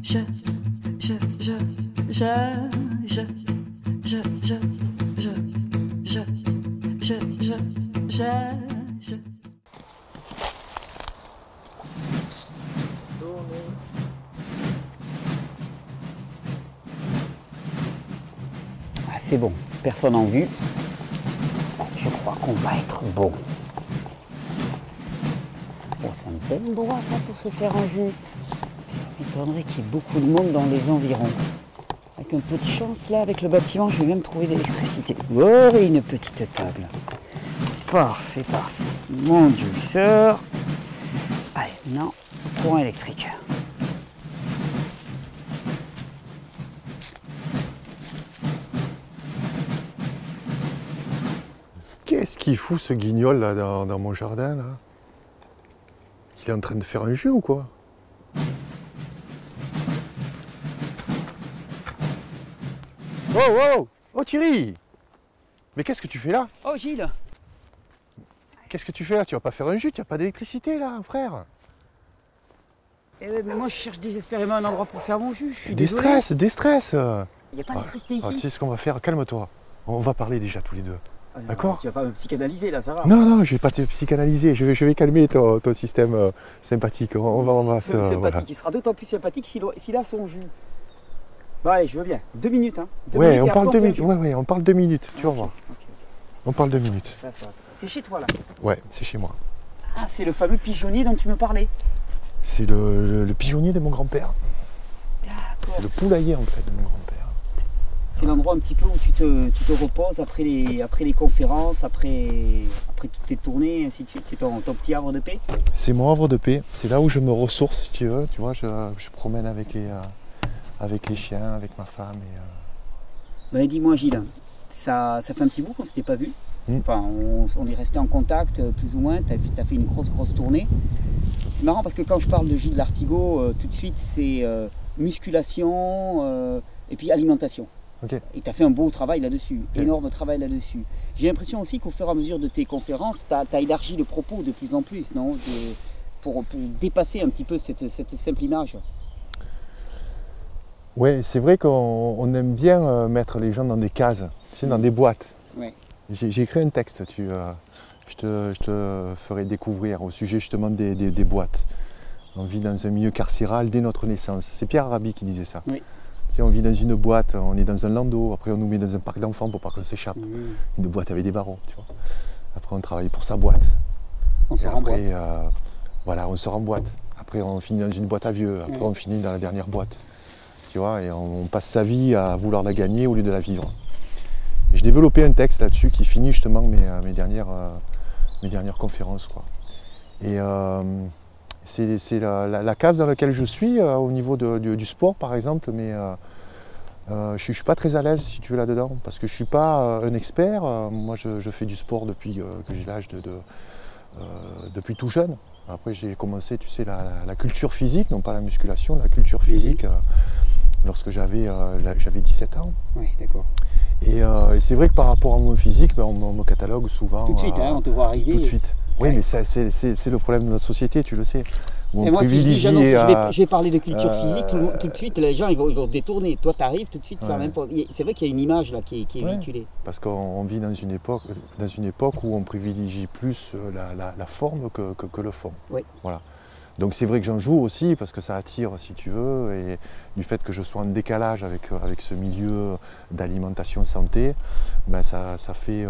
Je, je, je, je, je, je, je, je, je, je, je, je. Ah, c'est bon, personne en vue. Je crois qu'on va être bon. Oh, c'est un bel endroit ça pour se faire un jus. Ça m'étonnerait qu'il y ait beaucoup de monde dans les environs. Avec un peu de chance là, avec le bâtiment, je vais même trouver de l'électricité. Oh, et une petite table. Parfait, parfait. Mon juicer. Allez, non, courant électrique. Qu'est-ce qu'il fout ce guignol là dans mon jardin là? Il est en train de faire un jus ou quoi? Oh oh! Oh Thierry! Mais qu'est-ce que tu fais là? Oh Gilles! Qu'est-ce que tu fais là? Tu vas pas faire un jus, tu n'as pas d'électricité là, frère! Mais moi je cherche désespérément un endroit pour faire mon jus. Je suis Des désolé. stress, des stress! Il n'y a pas d'électricité ici. Tu sais ce qu'on va faire? Calme-toi. On va parler déjà tous les deux. D'accord. Tu vas pas me psychanalyser là, ça va. Non, non, je vais pas te psychanalyser, je vais calmer ton système sympathique. On va se. Sympathique, Voilà. il sera d'autant plus sympathique s'il a son jus. Bon allez, je veux bien. 2 minutes, hein. Ouais, on parle 2 minutes. Ouais, on parle 2 minutes, tu vas voir. Ok. On parle 2 minutes. Ça. C'est chez toi là. Ouais, c'est chez moi. Ah, c'est le fameux pigeonnier dont tu me parlais. C'est le pigeonnier de mon grand-père. D'accord. C'est le poulailler en fait de mon grand-père. C'est l'endroit un petit peu où tu te reposes après les conférences, après toutes tes tournées, ainsi de suite. C'est ton petit havre de paix. C'est mon havre de paix. C'est là où je me ressource, si tu veux. Tu vois, je promène avec les chiens, avec ma femme. Bah, dis-moi Gilles, ça fait un petit bout qu'on ne s'était pas vu. Enfin, on est resté en contact plus ou moins. Tu as fait une grosse tournée. C'est marrant parce que quand je parle de Gilles Lartigot, tout de suite c'est musculation et puis alimentation. Okay. Et tu as fait un beau travail là-dessus, énorme travail là-dessus. J'ai l'impression aussi qu'au fur et à mesure de tes conférences, tu as élargi le propos de plus en plus, non? Pour dépasser un petit peu cette simple image. Ouais, c'est vrai qu'on aime bien mettre les gens dans des cases, tu sais, dans des boîtes. Ouais. J'ai écrit un texte, je te ferai découvrir au sujet justement des boîtes. On vit dans un milieu carcéral dès notre naissance. C'est Pierre Rabhi qui disait ça. Oui. On vit dans une boîte, on est dans un landau, après on nous met dans un parc d'enfants pour pas qu'on s'échappe. Une boîte avec des barreaux, tu vois. Après on travaille pour sa boîte. On se remboîte. Voilà, on sort en boîte. Après on finit dans une boîte à vieux, après on finit dans la dernière boîte. Tu vois, et on passe sa vie à vouloir la gagner au lieu de la vivre. Et j'ai développé un texte là-dessus qui finit justement mes dernières conférences, quoi. Et c'est la case dans laquelle je suis au niveau du sport par exemple, mais je ne suis pas très à l'aise si tu veux là-dedans, parce que je ne suis pas un expert. Moi je fais du sport depuis que j'ai l'âge depuis tout jeune. Après j'ai commencé, tu sais, la culture physique, non pas la musculation, la culture physique lorsque j'avais 17 ans. Oui, d'accord. Et c'est vrai que par rapport à mon physique, on me catalogue souvent. Tout de suite, on te voit arriver. Tout de suite. Oui, mais c'est le problème de notre société, tu le sais. Et moi, si je dis, je vais parler de culture physique, tout de suite, les gens ils vont se détourner. Toi, tu arrives tout de suite, ça même pas. C'est vrai qu'il y a une image là qui est véhiculée. Parce qu'on vit dans une époque où on privilégie plus la forme que le fond. Oui. Voilà. Donc c'est vrai que j'en joue aussi parce que ça attire, si tu veux, et du fait que je sois en décalage avec ce milieu d'alimentation santé, ben ça fait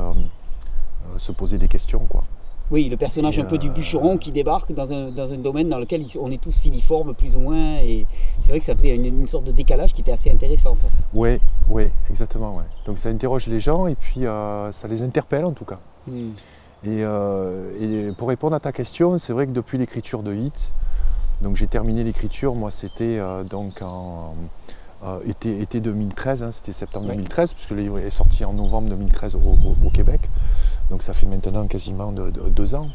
se poser des questions, quoi. Oui, le personnage un peu du bûcheron qui débarque dans un domaine dans lequel on est tous filiformes plus ou moins, et c'est vrai que ça faisait une sorte de décalage qui était assez intéressante. Oui, exactement. Ouais. Donc ça interroge les gens et puis ça les interpelle en tout cas. Et pour répondre à ta question, c'est vrai que depuis l'écriture de Hit, donc j'ai terminé l'écriture, moi c'était donc en été 2013, hein, c'était septembre 2013, puisque le livre est sorti en novembre 2013 au Québec. Donc ça fait maintenant quasiment 2 ans.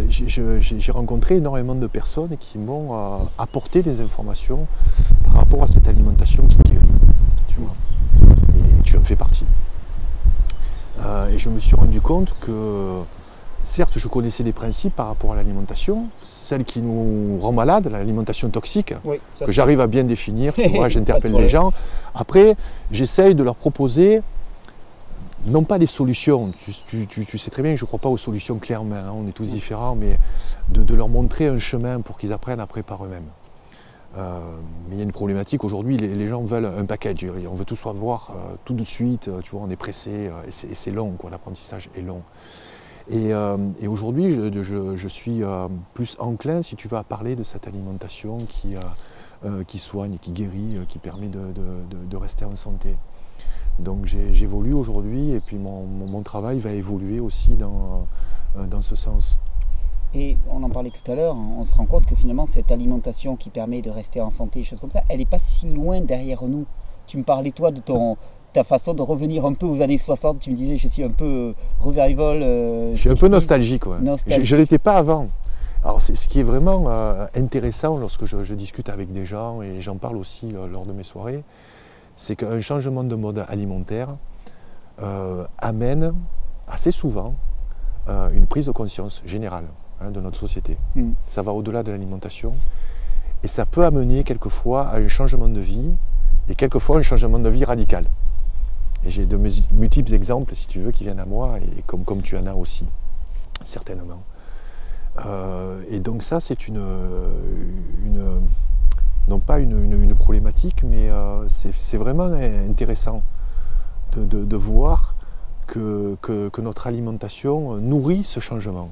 J'ai rencontré énormément de personnes qui m'ont apporté des informations par rapport à cette alimentation qui guérit, tu vois. Et tu en fais partie. Et je me suis rendu compte que certes, je connaissais des principes par rapport à l'alimentation, celle qui nous rend malade, l'alimentation toxique, Oui, ça, que j'arrive à bien définir, tu vois, j'interpelle Pas de les gens. Après, j'essaye de leur proposer, non pas des solutions, tu sais très bien que je ne crois pas aux solutions clairement, hein, on est tous différents, mais de leur montrer un chemin pour qu'ils apprennent après par eux-mêmes. Mais il y a une problématique aujourd'hui, les gens veulent un package, on veut tout savoir tout de suite, tu vois, on est pressé, et c'est long, quoi, l'apprentissage est long. Et aujourd'hui, je suis plus enclin, si tu veux, à parler de cette alimentation qui soigne, qui guérit, qui permet de rester en santé. Donc j'évolue aujourd'hui et puis mon travail va évoluer aussi dans ce sens. Et on en parlait tout à l'heure, hein, on se rend compte que finalement cette alimentation qui permet de rester en santé, des choses comme ça, elle n'est pas si loin derrière nous. Tu me parlais toi de ta façon de revenir un peu aux années 60, tu me disais je suis un peu revival. Je suis un peu nostalgique, ouais. Je ne l'étais pas avant. Alors ce qui est vraiment intéressant lorsque je discute avec des gens et j'en parle aussi lors de mes soirées, c'est qu'un changement de mode alimentaire amène assez souvent une prise de conscience générale, hein, de notre société. Ça va au-delà de l'alimentation et ça peut amener quelquefois à un changement de vie et quelquefois un changement de vie radical. Et j'ai de multiples exemples, si tu veux, qui viennent à moi, et comme tu en as aussi, certainement. Et donc ça, c'est non pas une problématique, mais c'est vraiment intéressant de voir que notre alimentation nourrit ce changement.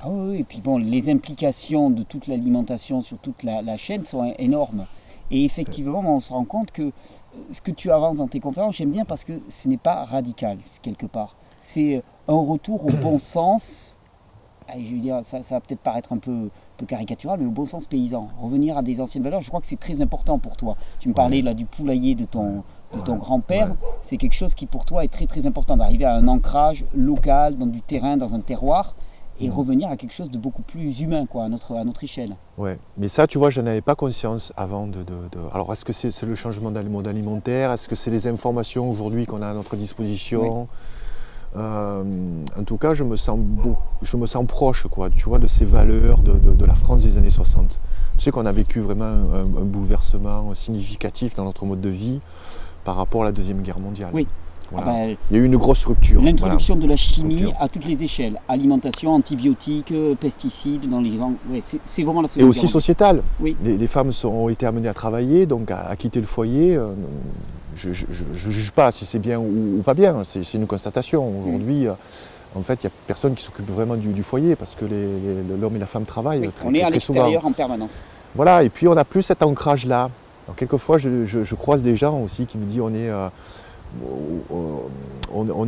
Ah oui, et puis bon, les implications de toute l'alimentation sur toute la chaîne sont énormes. Et effectivement, on se rend compte que ce que tu avances dans tes conférences, j'aime bien parce que ce n'est pas radical, quelque part. C'est un retour au bon sens. Je veux dire, ça va peut-être paraître un peu caricatural, mais au bon sens paysan. Revenir à des anciennes valeurs, je crois que c'est très important pour toi. Tu me parlais là du poulailler de ton grand-père. C'est quelque chose qui pour toi est très très important, d'arriver à un ancrage local, dans du terrain, dans un terroir, et revenir à quelque chose de beaucoup plus humain, quoi, à notre échelle. Ouais, mais ça, tu vois, je n'avais pas conscience avant Alors, est-ce que c'est le changement de mode alimentaire? Est-ce que c'est les informations aujourd'hui qu'on a à notre disposition? En tout cas, je me sens proche, quoi, tu vois, de ces valeurs de la France des années 60. Tu sais qu'on a vécu vraiment un bouleversement significatif dans notre mode de vie par rapport à la Deuxième Guerre mondiale. Oui. Voilà. Il y a eu une grosse rupture. L'introduction de la chimie à toutes les échelles. Alimentation, antibiotiques, pesticides, c'est vraiment la Seconde Guerre mondiale. Et aussi sociétale. Oui. Les femmes ont été amenées à travailler, donc à quitter le foyer. Je ne juge pas si c'est bien ou pas bien, c'est une constatation. Aujourd'hui, en fait, il n'y a personne qui s'occupe vraiment du foyer parce que l'homme et la femme travaillent très souvent. On est à l'extérieur en permanence. Voilà, et puis on n'a plus cet ancrage-là. Alors quelquefois, je croise des gens aussi qui me disent on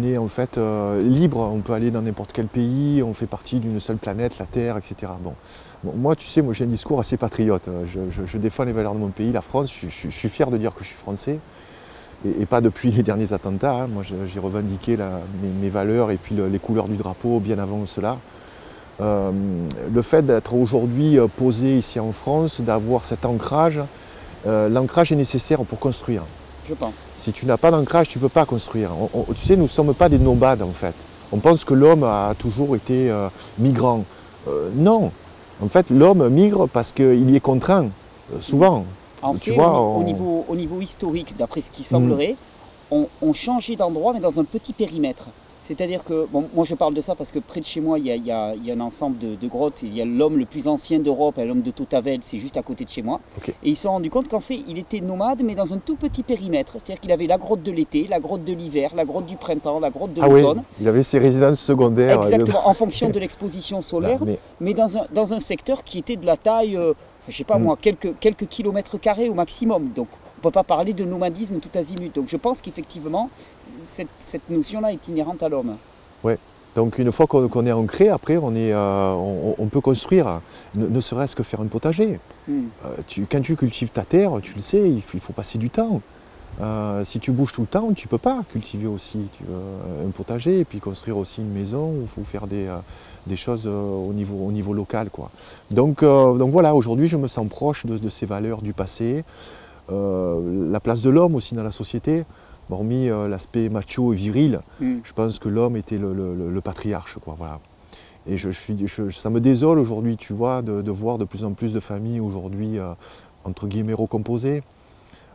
est en fait libre, on peut aller dans n'importe quel pays, on fait partie d'une seule planète, la Terre, etc. Bon, moi, tu sais, j'ai un discours assez patriote. Je défends les valeurs de mon pays, la France. Je suis fier de dire que je suis français. Et pas depuis les derniers attentats. Hein. Moi, j'ai revendiqué mes valeurs et puis les couleurs du drapeau bien avant cela. Le fait d'être aujourd'hui posé ici en France, d'avoir cet ancrage, l'ancrage est nécessaire pour construire. Je pense. Si tu n'as pas d'ancrage, tu ne peux pas construire. Tu sais, nous ne sommes pas des nomades en fait. On pense que l'homme a toujours été migrant. Non, en fait, l'homme migre parce qu'il y est contraint, souvent. En fait, au niveau historique, d'après ce qui semblerait, on changeait d'endroit, mais dans un petit périmètre. C'est-à-dire que, bon, moi je parle de ça parce que près de chez moi, il y a un ensemble de grottes. Il y a l'homme le plus ancien d'Europe, l'homme de Tautavel, c'est juste à côté de chez moi. Okay. Et ils se sont rendus compte qu'en fait, il était nomade, mais dans un tout petit périmètre. C'est-à-dire qu'il avait la grotte de l'été, la grotte de l'hiver, la grotte du printemps, la grotte de l'automne. Oui, il avait ses résidences secondaires. Exactement, en fonction de l'exposition solaire, mais dans un secteur qui était de la taille, je ne sais pas moi, quelques kilomètres carrés au maximum. Donc, on ne peut pas parler de nomadisme tout azimut. Donc je pense qu'effectivement, cette notion-là est inhérente à l'homme. Oui, donc une fois qu'on est ancré, après on peut construire, ne serait-ce que faire un potager. Quand tu cultives ta terre, tu le sais, il faut passer du temps. Si tu bouges tout le temps, tu ne peux pas cultiver aussi un potager et puis construire aussi une maison ou faire des choses au niveau local, quoi. Donc voilà, aujourd'hui je me sens proche de ces valeurs du passé. La place de l'homme aussi dans la société, hormis l'aspect macho et viril, je pense que l'homme était le patriarche, quoi, voilà. Et ça me désole aujourd'hui, tu vois, de voir de plus en plus de familles aujourd'hui, entre guillemets, recomposées.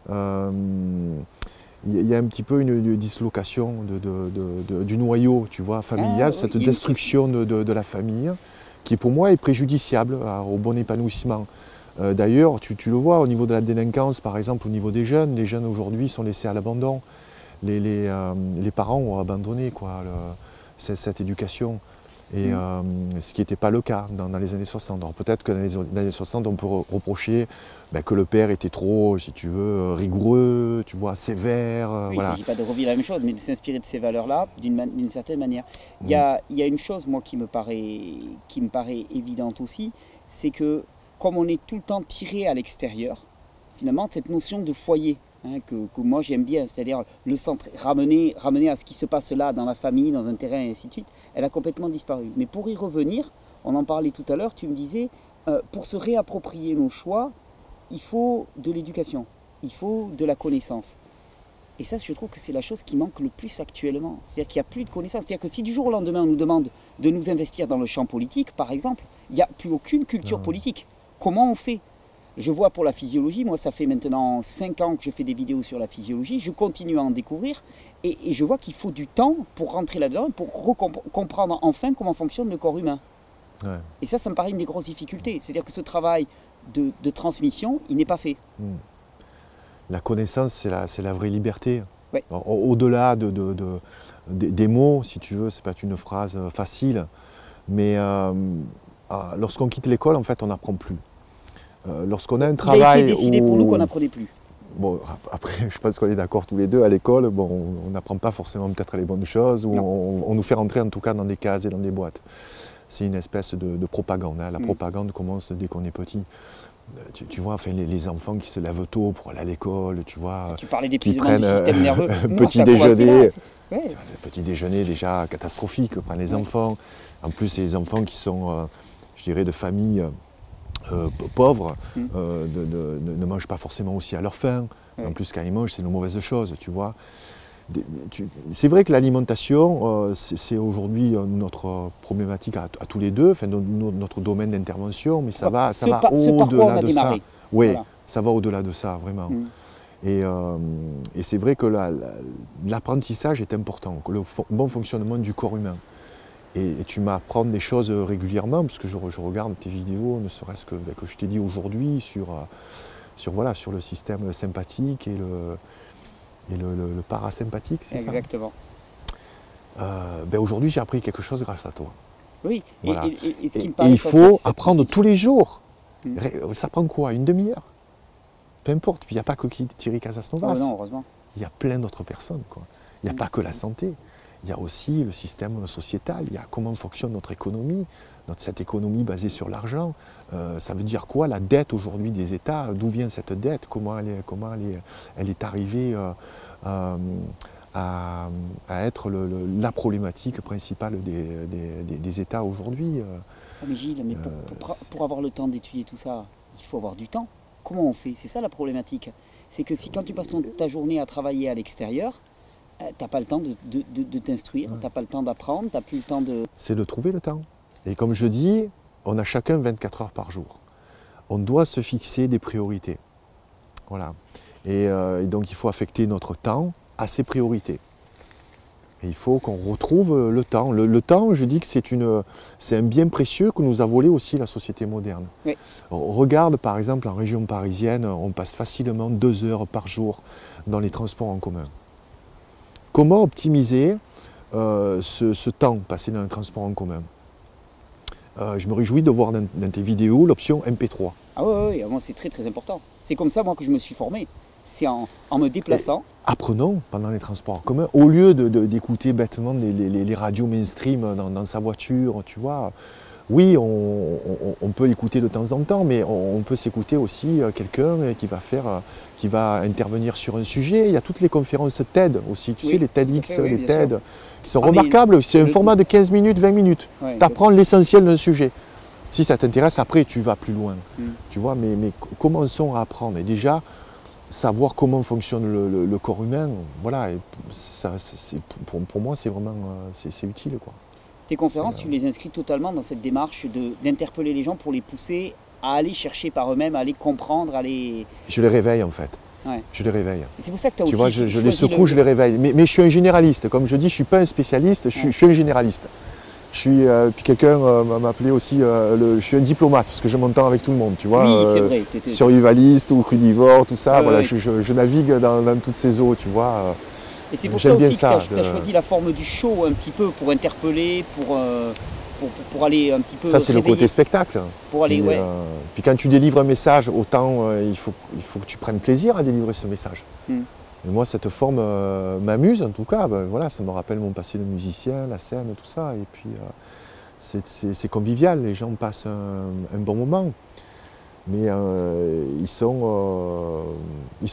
Il y a un petit peu une dislocation du noyau, tu vois, familial, cette destruction de la famille, qui pour moi est préjudiciable au bon épanouissement. D'ailleurs, tu le vois au niveau de la délinquance, par exemple, au niveau des jeunes, les jeunes aujourd'hui sont laissés à l'abandon. Les parents ont abandonné cette éducation. Et ce qui n'était pas le cas dans les années 60. Alors peut-être que dans les années 60, on peut reprocher que le père était trop, si tu veux, rigoureux, tu vois, sévère. Oui, voilà. Il ne s'agit pas de revivre la même chose, mais de s'inspirer de ces valeurs-là d'une certaine manière. Il y a une chose, moi, qui me paraît évidente aussi, c'est que comme on est tout le temps tiré à l'extérieur, finalement, cette notion de foyer, que moi j'aime bien, c'est-à-dire le centre, ramener à ce qui se passe là, dans la famille, dans un terrain, et ainsi de suite, elle a complètement disparu. Mais pour y revenir, on en parlait tout à l'heure, tu me disais, pour se réapproprier nos choix, il faut de l'éducation, il faut de la connaissance. Et ça, je trouve que c'est la chose qui manque le plus actuellement. C'est-à-dire qu'il n'y a plus de connaissance. C'est-à-dire que si du jour au lendemain, on nous demande de nous investir dans le champ politique, par exemple, il n'y a plus aucune culture politique. Comment on fait ? Je vois pour la physiologie, moi ça fait maintenant 5 ans que je fais des vidéos sur la physiologie, je continue à en découvrir et je vois qu'il faut du temps pour rentrer là-dedans, pour comprendre enfin comment fonctionne le corps humain. Ouais. Et ça me paraît une des grosses difficultés. C'est-à-dire que ce travail de transmission, il n'est pas fait. La connaissance, c'est la vraie liberté. Ouais. Au-delà des mots, si tu veux, c'est pas une phrase facile, mais lorsqu'on quitte l'école, en fait, on n'apprend plus. Lorsqu'on a un travail. Il a été décidé pour nous qu'on n'apprenait plus. Bon, après, je pense qu'on est d'accord tous les deux, à l'école, bon, on n'apprend pas forcément peut-être les bonnes choses, ou on nous fait rentrer en tout cas dans des cases et dans des boîtes. C'est une espèce de propagande. La propagande commence dès qu'on est petit. Tu vois, enfin, les enfants qui se lèvent tôt pour aller à l'école, tu vois. Tu parlais d'épuisement du système nerveux. Petit déjeuner. Petit déjeuner déjà catastrophique pour les enfants. En plus, c'est les enfants qui sont, je dirais, de familles pauvres, ne mangent pas forcément aussi à leur faim. En plus, quand ils mangent, c'est une mauvaise chose, tu vois. C'est vrai que l'alimentation, c'est aujourd'hui notre problématique à tous les deux, enfin, notre domaine d'intervention, mais ça va au-delà de ça. Oui, voilà. Ça va au-delà de ça, vraiment. Et c'est vrai que l'apprentissage est important, le bon fonctionnement du corps humain. Et tu m'apprends des choses régulièrement, parce que je regarde tes vidéos, ne serait-ce que je t'ai dit aujourd'hui, sur le système sympathique et le parasympathique, c'est ça ? Exactement. Aujourd'hui, j'ai appris quelque chose grâce à toi. Oui, voilà. Et ce qui me paraît il faut apprendre tous les jours. Ça prend quoi ? Une demi-heure ? Peu importe. Puis il n'y a pas que Thierry Casasnovas. Non, heureusement. Il y a plein d'autres personnes, quoi. Il n'y a pas que la santé. Il y a aussi le système sociétal, il y a comment fonctionne notre économie, cette économie basée sur l'argent. Ça veut dire quoi la dette aujourd'hui des États? D'où vient cette dette? Comment elle est arrivée à être la problématique principale des États aujourd'hui? Mais Gilles, pour avoir le temps d'étudier tout ça, il faut avoir du temps. Comment on fait? C'est ça la problématique. C'est que quand tu passes ta journée à travailler à l'extérieur, t'as pas le temps de t'instruire, t'as pas le temps d'apprendre, t'as plus le temps de... C'est de trouver le temps. Et comme je dis, on a chacun 24 heures par jour. On doit se fixer des priorités. Voilà. Et donc il faut affecter notre temps à ces priorités. Et il faut qu'on retrouve le temps. Le temps, je dis que c'est un bien précieux que nous a volé aussi la société moderne. Oui. Regarde par exemple en région parisienne, on passe facilement 2 heures par jour dans les transports en commun. Comment optimiser ce temps passé dans les transports en commun? Je me réjouis de voir dans tes vidéos l'option MP3. Ah oui, moi c'est très très important. C'est comme ça moi que je me suis formé. C'est en me déplaçant. Apprenons pendant les transports en commun, au lieu d'écouter bêtement les radios mainstream dans sa voiture, tu vois. Oui, on peut l'écouter de temps en temps, mais on peut s'écouter aussi quelqu'un qui va intervenir sur un sujet. Il y a toutes les conférences TED aussi, tu sais, les TEDx, les TED, qui sont remarquables. C'est un format de 15 minutes, 20 minutes. Tu apprends l'essentiel d'un sujet. Si ça t'intéresse, après, tu vas plus loin. Tu vois, mais commençons à apprendre. Et déjà, savoir comment fonctionne le corps humain, voilà, et ça, pour moi, c'est vraiment c'est utile, quoi. Tes conférences, tu les inscris totalement dans cette démarche d'interpeller les gens pour les pousser à aller chercher par eux-mêmes, à aller comprendre, à aller... Je les réveille en fait. Ouais. Je les réveille. Et c'est pour ça que tu as aussi... Tu vois, je les secoue, je les réveille. Mais je suis un généraliste. Comme je dis, je ne suis pas un spécialiste, je suis un généraliste. Je suis, puis quelqu'un m'a appelé aussi, je suis un diplomate, parce que je m'entends avec tout le monde, tu vois. Oui, c'est vrai. Survivaliste ou crudivore, tout ça. Voilà, ouais. je navigue dans toutes ces eaux, tu vois. Et c'est pour ça aussi que tu as choisi la forme du show un petit peu pour interpeller, pour aller un petit peu ça, c'est le côté spectacle. Pour aller, ouais. Puis quand tu délivres un message, autant il faut que tu prennes plaisir à délivrer ce message. Et moi, cette forme m'amuse, en tout cas. Ben, voilà, ça me rappelle mon passé de musicien, la scène, tout ça. Et puis, c'est convivial, les gens passent un bon moment. Mais ils sont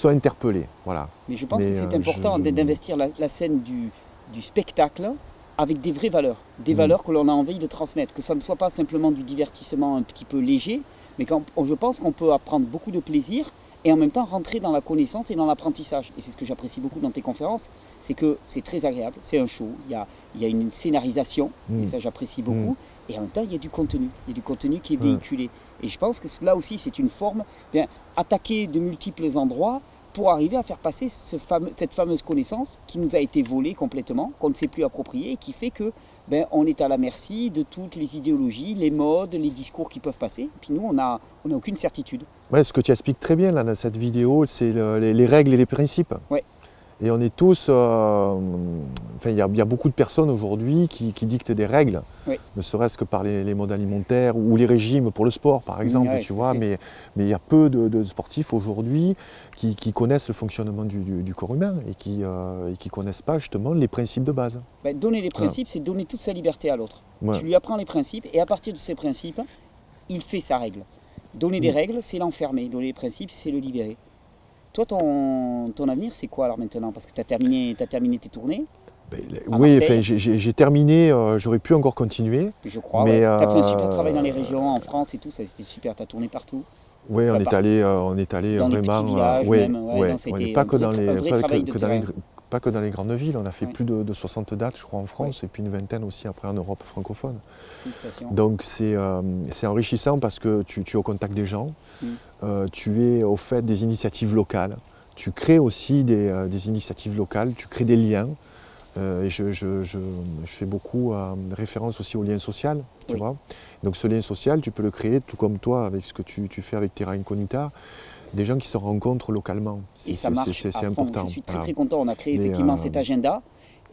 interpellés. Voilà. Mais je pense que c'est important d'investir la scène du spectacle avec des vraies valeurs. Des valeurs que l'on a envie de transmettre. Que ça ne soit pas simplement du divertissement un petit peu léger, mais je pense qu'on peut apprendre beaucoup de plaisir et en même temps rentrer dans la connaissance et dans l'apprentissage. Et c'est ce que j'apprécie beaucoup dans tes conférences, c'est que c'est très agréable, c'est un show, il y a une scénarisation, et ça j'apprécie beaucoup, et en même temps il y a du contenu qui est véhiculé. Et je pense que là aussi c'est une forme, attaquer de multiples endroits pour arriver à faire passer cette fameuse connaissance qui nous a été volée complètement, qu'on ne sait plus approprier, et qui fait que on est à la merci de toutes les idéologies, les modes, les discours qui peuvent passer. Puis nous, on n'a aucune certitude. Ouais, ce que tu expliques très bien là, dans cette vidéo, c'est les règles et les principes. Ouais. Et on est tous... il y a beaucoup de personnes aujourd'hui qui dictent des règles, ne serait-ce que par les modes alimentaires ou les régimes pour le sport, par exemple, tu vois. Mais il y a peu de sportifs aujourd'hui qui connaissent le fonctionnement du corps humain et qui ne connaissent pas justement les principes de base. Donner les principes, c'est donner toute sa liberté à l'autre. Ouais. Tu lui apprends les principes et à partir de ces principes, il fait sa règle. Donner des règles, c'est l'enfermer. Donner les principes, c'est le libérer. Toi, ton avenir, c'est quoi alors maintenant? Parce que tu as terminé tes tournées. Oui, j'ai terminé, j'aurais pu encore continuer. Je crois, tu as fait un super travail dans les régions, en France et tout, ça c'était super, tu as tourné partout. Oui, on est allé dans vraiment... Villages, on n'est pas que dans les grandes villes, on a fait plus de 60 dates, je crois, en France, et puis une vingtaine aussi après en Europe francophone. Donc c'est enrichissant parce que tu es au contact des gens, tu es au fait des initiatives locales, tu crées aussi des initiatives locales, tu crées des liens. Et je fais beaucoup référence aussi au lien social, tu vois. Donc ce lien social, tu peux le créer tout comme toi avec ce que tu fais avec Terra Incognita, des gens qui se rencontrent localement. Et ça marche c'est important. Je suis très content, on a créé effectivement cet agenda.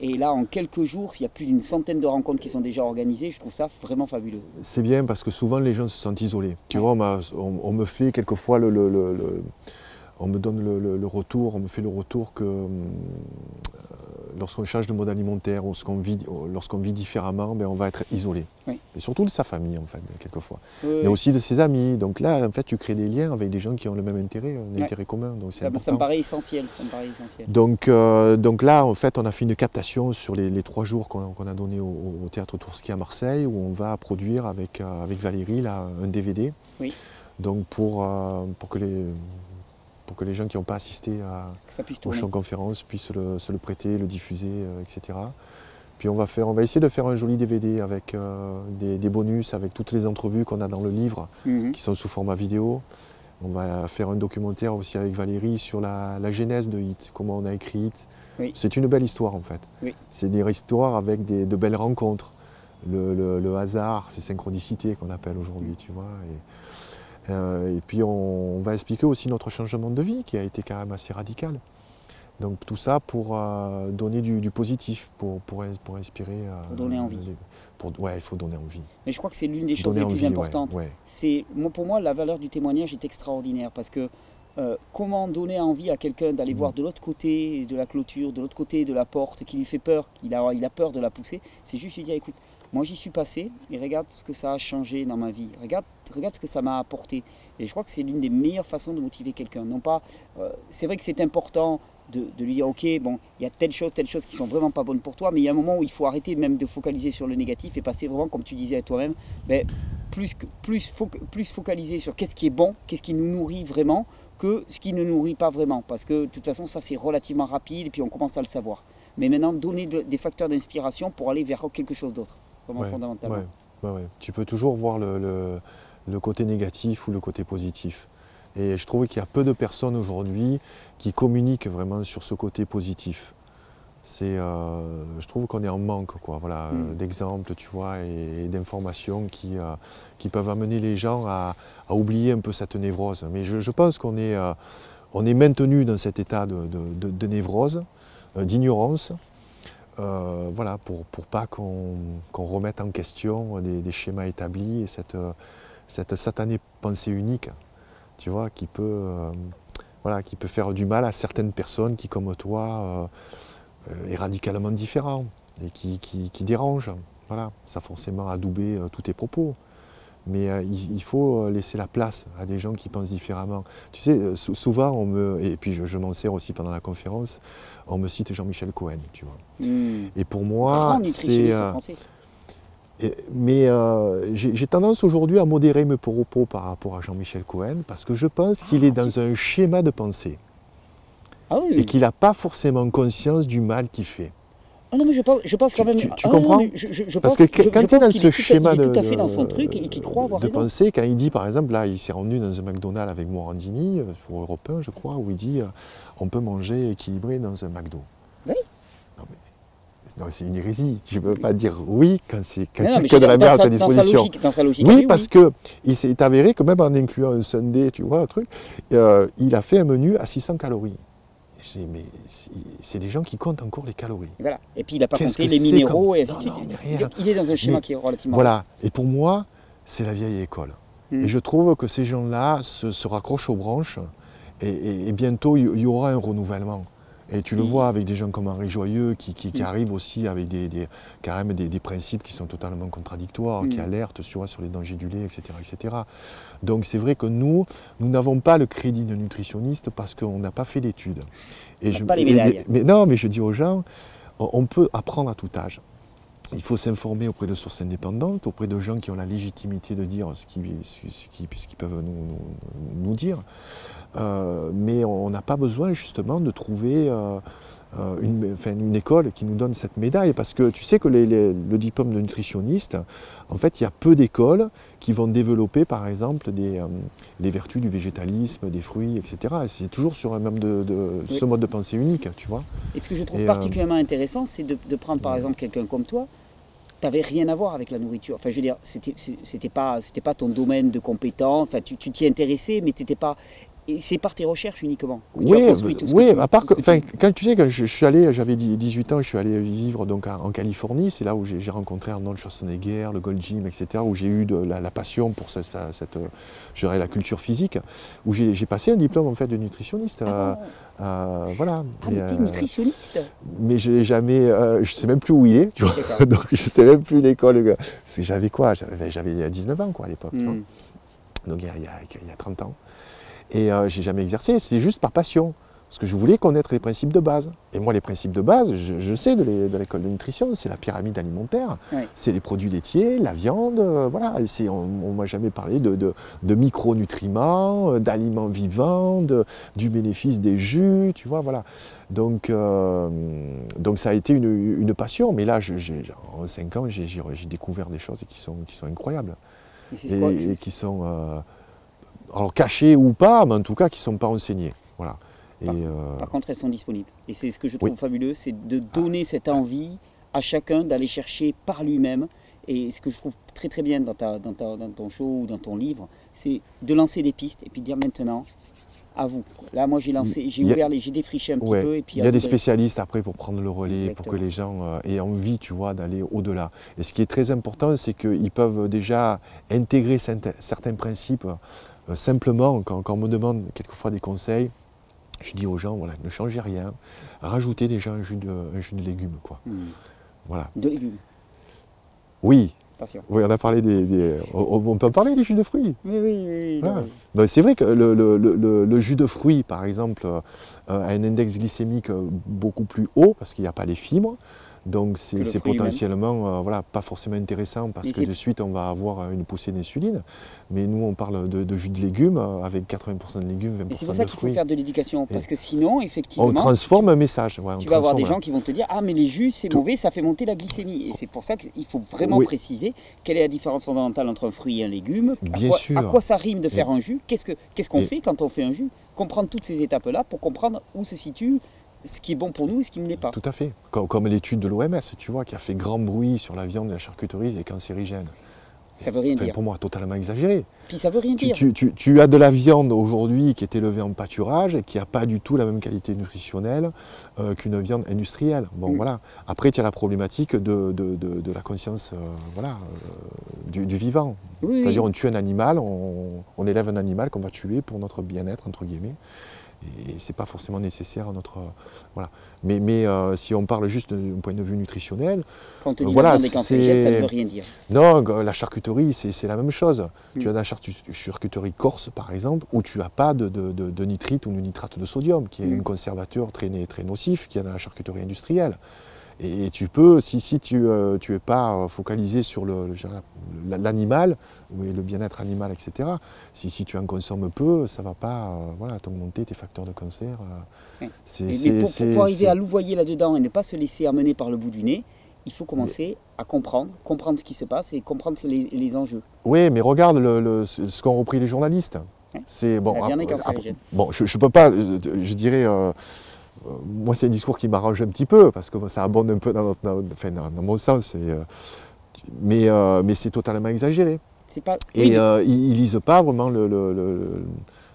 Et là, en quelques jours, il y a plus d'une centaine de rencontres qui sont déjà organisées. Je trouve ça vraiment fabuleux. C'est bien parce que souvent les gens se sentent isolés. Tu vois, on me fait quelquefois on me donne le retour, on me fait le retour que lorsqu'on change de mode alimentaire ou lorsqu'on vit différemment, on va être isolé. Et surtout de sa famille, en fait, quelquefois. Mais aussi de ses amis. Donc là, en fait, tu crées des liens avec des gens qui ont le même intérêt, un intérêt commun. Donc c'est important. Ça me paraît essentiel. Donc là, en fait, on a fait une captation sur les 3 jours qu'on a donné au Théâtre Tourski à Marseille, où on va produire avec Valérie là, un DVD. Donc pour que les gens qui n'ont pas assisté aux chants-conférences puissent se le prêter, le diffuser, etc. Puis on va essayer de faire un joli DVD avec des bonus, avec toutes les entrevues qu'on a dans le livre, qui sont sous format vidéo. On va faire un documentaire aussi avec Valérie sur la genèse de Hit, comment on a écrit Hit. C'est une belle histoire en fait. C'est des histoires avec de belles rencontres. Le hasard, c'est synchronicité qu'on appelle aujourd'hui, tu vois. Et puis on va expliquer aussi notre changement de vie qui a été quand même assez radical. Donc tout ça pour donner du positif, pour inspirer. Pour donner envie. Il faut donner envie. Mais je crois que c'est l'une des choses les plus importantes. Pour moi, la valeur du témoignage est extraordinaire parce que comment donner envie à quelqu'un d'aller voir de l'autre côté de la clôture, de l'autre côté de la porte qui lui fait peur, il a peur de la pousser, c'est juste lui dire écoute, moi j'y suis passé et regarde ce que ça a changé dans ma vie, regarde ce que ça m'a apporté. Et je crois que c'est l'une des meilleures façons de motiver quelqu'un. Non pas, c'est vrai que c'est important de lui dire ok, bon, il y a telle chose qui sont vraiment pas bonnes pour toi, mais il y a un moment où il faut arrêter même de focaliser sur le négatif et passer vraiment, comme tu disais à toi-même, plus focaliser sur qu'est-ce qui est bon, qu'est-ce qui nous nourrit vraiment, que ce qui ne nourrit pas vraiment. Parce que de toute façon, ça c'est relativement rapide et puis on commence à le savoir. Mais maintenant, donner des facteurs d'inspiration pour aller vers quelque chose d'autre. vraiment fondamentalement. Ouais. Tu peux toujours voir le côté négatif ou le côté positif. Et je trouve qu'il y a peu de personnes aujourd'hui qui communiquent vraiment sur ce côté positif. Je trouve qu'on est en manque, quoi, voilà, d'exemples, tu vois, et d'informations qui peuvent amener les gens à oublier un peu cette névrose. Mais je pense qu'on est maintenu dans cet état de névrose, d'ignorance, voilà, pour pas qu'on remette en question des schémas établis et cette satanée pensée unique, tu vois, qui peut faire du mal à certaines personnes qui, comme toi, est radicalement différent et qui dérange. Voilà, ça forcément adouber tous tes propos. Mais il faut laisser la place à des gens qui pensent différemment. Tu sais, souvent, et puis je m'en sers aussi pendant la conférence, on me cite Jean-Michel Cohen, tu vois. Et pour moi, c'est... Mais j'ai tendance aujourd'hui à modérer mes propos par rapport à Jean-Michel Cohen parce que je pense qu'il est dans un schéma de pensée. Et qu'il n'a pas forcément conscience du mal qu'il fait. Ah non, mais je pense quand même... Tu comprends? Parce que quand tu es dans ce schéma de pensée, quand il dit, par exemple, là, il s'est rendu dans un McDonald's avec Morandini, pour Europe 1, je crois, où il dit on peut manger équilibré dans un McDo. Oui. Non, c'est une hérésie. Tu ne peux pas dire oui quand tu as que de la merde à ta disposition. Dans sa logique, oui, parce qu'il s'est avéré que même en incluant un sundae, tu vois, un truc, il a fait un menu à 600 calories. Mais c'est des gens qui comptent encore les calories. Et voilà. Et puis il n'a pas compté les minéraux et ainsi de suite. Il est dans un schéma qui est relativement... Voilà. Et pour moi, c'est la vieille école. Et je trouve que ces gens-là se raccrochent aux branches et bientôt il y aura un renouvellement. Et tu le vois avec des gens comme Henri Joyeux qui arrivent aussi avec quand même des principes qui sont totalement contradictoires, qui alertent sur les dangers du lait, etc. etc. Donc c'est vrai que nous n'avons pas le crédit de nutritionniste parce qu'on n'a pas fait d'études. Pas les médailles. Mais je dis aux gens, on peut apprendre à tout âge. Il faut s'informer auprès de sources indépendantes, auprès de gens qui ont la légitimité de dire ce qu'ils peuvent nous dire. Mais on n'a pas besoin justement de trouver une école qui nous donne cette médaille, parce que tu sais que le diplôme de nutritionniste, en fait, il y a peu d'écoles qui vont développer par exemple les vertus du végétalisme, des fruits, etc. Et c'est toujours sur un même ce mode de pensée unique, tu vois. Et ce que je trouve particulièrement intéressant, c'est de prendre par exemple quelqu'un comme toi. Tu n'avais rien à voir avec la nourriture. Enfin, je veux dire, c'était pas ton domaine de compétence. Enfin, tu t'y intéressais, mais tu n'étais pas... Et c'est par tes recherches uniquement. À part que, quand tu sais que je suis allé, j'avais 18 ans, je suis allé vivre donc en Californie, c'est là où j'ai rencontré Arnold Schwarzenegger, le Gold Gym, etc., où j'ai eu la passion pour la culture physique, où j'ai passé un diplôme en fait de nutritionniste. Voilà. Ah, mais t'es nutritionniste? Mais je l'ai jamais, je sais même plus où il est, tu vois. Donc je sais même plus l'école. J'avais quoi? J'avais 19 ans quoi à l'époque. Donc il y a 30 ans. Et j'ai jamais exercé, c'est juste par passion. Parce que je voulais connaître les principes de base. Et moi, les principes de base, je sais de l'école de nutrition, c'est la pyramide alimentaire. Oui. C'est les produits laitiers, la viande, voilà. On ne m'a jamais parlé de micronutriments, d'aliments vivants, du bénéfice des jus, tu vois, voilà. Donc ça a été une passion. Mais là, en 5 ans, j'ai découvert des choses qui sont incroyables. Et qui sont... alors cachées ou pas, mais en tout cas qui ne sont pas enseignées. Voilà. Par contre, elles sont disponibles. Et c'est ce que je trouve fabuleux, c'est de donner cette envie à chacun d'aller chercher par lui-même. Et ce que je trouve très très bien dans ton show ou dans ton livre, c'est de lancer des pistes et puis de dire maintenant, à vous. Là, moi j'ai défriché un petit peu. Et puis il y a des spécialistes après pour prendre le relais, pour que les gens aient envie, tu vois, d'aller au-delà. Et ce qui est très important, c'est qu'ils peuvent déjà intégrer certains principes. Simplement, quand on me demande quelquefois des conseils, je dis aux gens, voilà, ne changez rien, rajoutez déjà un jus de légumes, quoi. Voilà. De légumes? Oui. Attention. Oui, on a parlé on peut parler des jus de fruits. Oui. Voilà. C'est vrai que le jus de fruits, par exemple, a un index glycémique beaucoup plus haut, parce qu'il n'y a pas les fibres. Donc le c'est fruit lui-même. potentiellement voilà, pas forcément intéressant parce Mais que c'est- de suite on va avoir une poussée d'insuline. Mais nous on parle de jus de légumes avec 80% de légumes, 20% Et c'est pour de ça qu'il faut fruits. faire de l'éducation, parce Et que sinon, On effectivement, transforme un message. Ouais, on tu vas avoir des transforme, gens qui vont te dire « Ah, mais les jus, c'est Tout- mauvais, ça fait monter la glycémie ». Et c'est pour ça qu'il faut vraiment Oui. préciser quelle est la différence fondamentale entre un fruit et un légume, Bien sûr. à quoi ça rime de faire un jus, qu'est-ce qu'on Et- fait quand on fait un jus, comprendre toutes ces étapes-là pour comprendre où se situe ce qui est bon pour nous et ce qui ne l'est pas. Tout à fait. Comme l'étude de l'OMS, tu vois, qui a fait grand bruit sur la viande et la charcuterie et cancérigène. Ça veut rien Enfin, dire. pour moi, totalement exagéré. Puis ça veut rien dire. Tu as de la viande aujourd'hui qui est élevée en pâturage et qui n'a pas du tout la même qualité nutritionnelle qu'une viande industrielle. Bon, voilà. Après, tu as la problématique de la conscience du vivant. Oui, C'est-à-dire, oui. on tue un animal, on élève un animal qu'on va tuer pour notre bien-être, entre guillemets. Et c'est pas forcément nécessaire à notre. Voilà. Mais si on parle juste d'un point de vue nutritionnel, Quand on te dit voilà, la viande est cancérigène, ça ne c'est- veut rien dire. non, la charcuterie, c'est la même chose. Tu as de la charcuterie corse, par exemple, où tu n'as pas de nitrite ou de nitrate de sodium, qui est un conservateur très nocif qu'il y a dans la charcuterie industrielle. Et tu peux, si tu n'es pas focalisé sur l'animal, le bien-être animal, etc., si tu en consommes peu, ça ne va pas t'augmenter tes facteurs de cancer. Mais pour arriver à louvoyer là-dedans et ne pas se laisser amener par le bout du nez, il faut commencer à comprendre ce qui se passe et comprendre les enjeux. Oui, mais regarde ce qu'ont repris les journalistes. Ouais. C'est bon. La viande est cancérigène. Bon, je peux pas, je dirais, moi c'est un discours qui m'arrange un petit peu parce que ça abonde un peu dans mon sens. Mais c'est totalement exagéré. C'est pas. Et Oui, ils lisent pas vraiment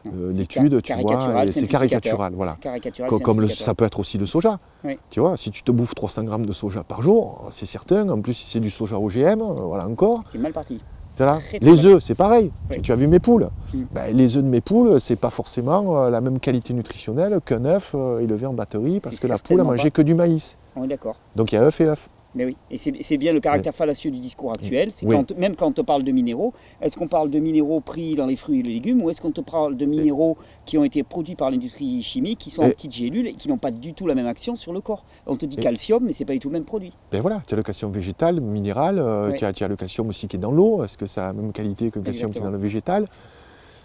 c'est l'étude, tu vois, caricatural, et c'est simplificateur. caricatural, voilà. C'est caricatural, Comme simplificateur. ça peut être aussi le soja. Oui. Tu vois, si tu te bouffes 300 grammes de soja par jour, c'est certain. En plus, si c'est du soja OGM, voilà encore. C'est mal parti. Voilà. Très, très Les mal. œufs, c'est pareil. Oui. Tu as vu mes poules. Mm. Ben, les œufs de mes poules, c'est pas forcément la même qualité nutritionnelle qu'un œuf élevé en batterie parce C'est que la poule a certainement mangé pas. que du maïs. On est d'accord. Donc il y a œuf et œuf. Mais oui, et c'est bien le caractère fallacieux du discours actuel. C'est Oui. même quand on parle de minéraux, est-ce qu'on parle de minéraux pris dans les fruits et les légumes ou est-ce qu'on te parle de minéraux qui ont été produits par l'industrie chimique, qui sont en petites gélules et qui n'ont pas du tout la même action sur le corps? On te dit calcium, mais c'est pas du tout le même produit. Ben voilà, tu as le calcium végétal, minéral, Oui. tu as le calcium aussi qui est dans l'eau. Est-ce que ça a la même qualité que le calcium qui est dans le végétal?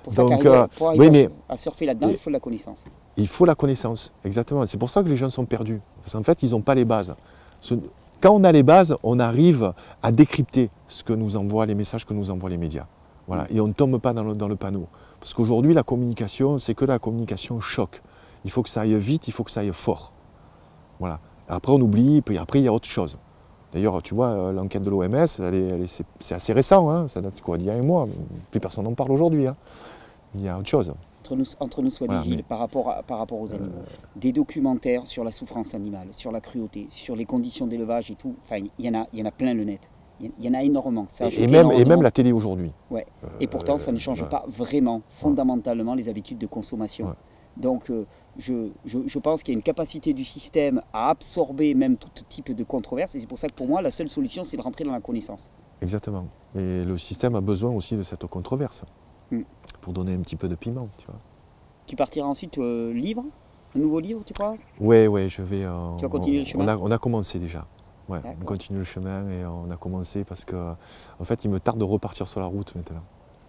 Pour ça Donc, pour arriver oui, mais- à surfer là-dedans, il faut de la connaissance. Il faut la connaissance, exactement. C'est pour ça que les gens sont perdus. Parce qu'en fait, ils n'ont pas les bases. Quand on a les bases, on arrive à décrypter les messages que nous envoient les médias. Voilà. Et on ne tombe pas dans le panneau. Parce qu'aujourd'hui, la communication, c'est que la communication choc. Il faut que ça aille vite, il faut que ça aille fort. Voilà. Après, on oublie, puis après, il y a autre chose. D'ailleurs, tu vois, l'enquête de l'OMS, c'est assez récent, hein. Ça date d'il y a un mois. Plus personne n'en parle aujourd'hui, hein. Il y a autre chose. Entre nous soit Voilà, Gilles, mais- par rapport aux animaux. Des documentaires sur la souffrance animale, sur la cruauté, sur les conditions d'élevage et tout. Enfin, il y en a plein le net. Il y en a énormément. Ça a Et choqué même énormément. la télé aujourd'hui. Ouais. Et pourtant, ça ne change voilà. pas vraiment, fondamentalement, les habitudes de consommation. Ouais. Donc, je pense qu'il y a une capacité du système à absorber même tout type de controverse. Et c'est pour ça que pour moi, la seule solution, c'est de rentrer dans la connaissance. Exactement. Et le système a besoin aussi de cette controverse pour donner un petit peu de piment, tu vois. Tu partiras ensuite livre, un nouveau livre, tu crois? Ouais, je vais. Tu vas continuer le chemin? On a commencé déjà. Ouais, on D'accord. continue le chemin et on a commencé parce que, en fait, il me tarde de repartir sur la route maintenant.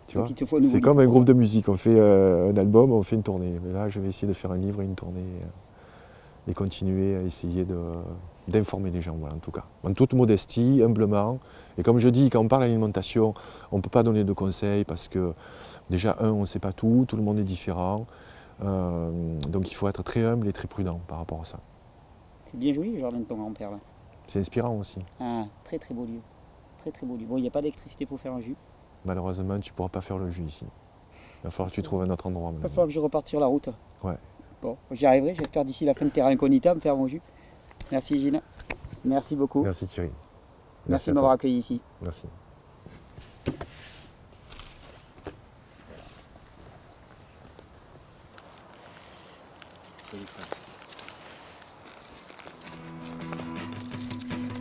Tu Donc vois, il te faut un nouveau c'est comme livre un pour groupe ça. de musique. On fait un album, on fait une tournée. Mais là, je vais essayer de faire un livre et une tournée et continuer à essayer d'informer les gens, voilà, en tout cas. En toute modestie, humblement. Et comme je dis, quand on parle d'alimentation, on ne peut pas donner de conseils parce que, déjà, on ne sait pas tout le monde est différent. Donc il faut être très humble et très prudent par rapport à ça. C'est bien joli, le jardin de ton grand-père, là. C'est inspirant aussi. Ah, très très beau lieu. Très très beau lieu. Bon, il n'y a pas d'électricité pour faire un jus. Malheureusement, tu ne pourras pas faire le jus ici. Il va falloir que tu trouves un autre endroit. Il va falloir que je reparte sur la route. Ouais. Bon, j'y arriverai, j'espère d'ici la fin de Terra Incognita me faire mon jus. Merci Gilles. Merci beaucoup. Merci Thierry. Merci de à m'avoir toi. accueilli ici. Merci.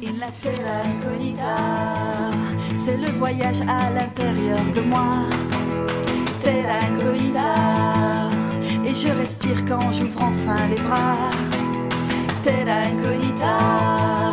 Il n'a fait l'incognita, c'est le voyage à l'intérieur de moi. Terra incognita, et je respire quand j'ouvre enfin les bras. Terra incognita,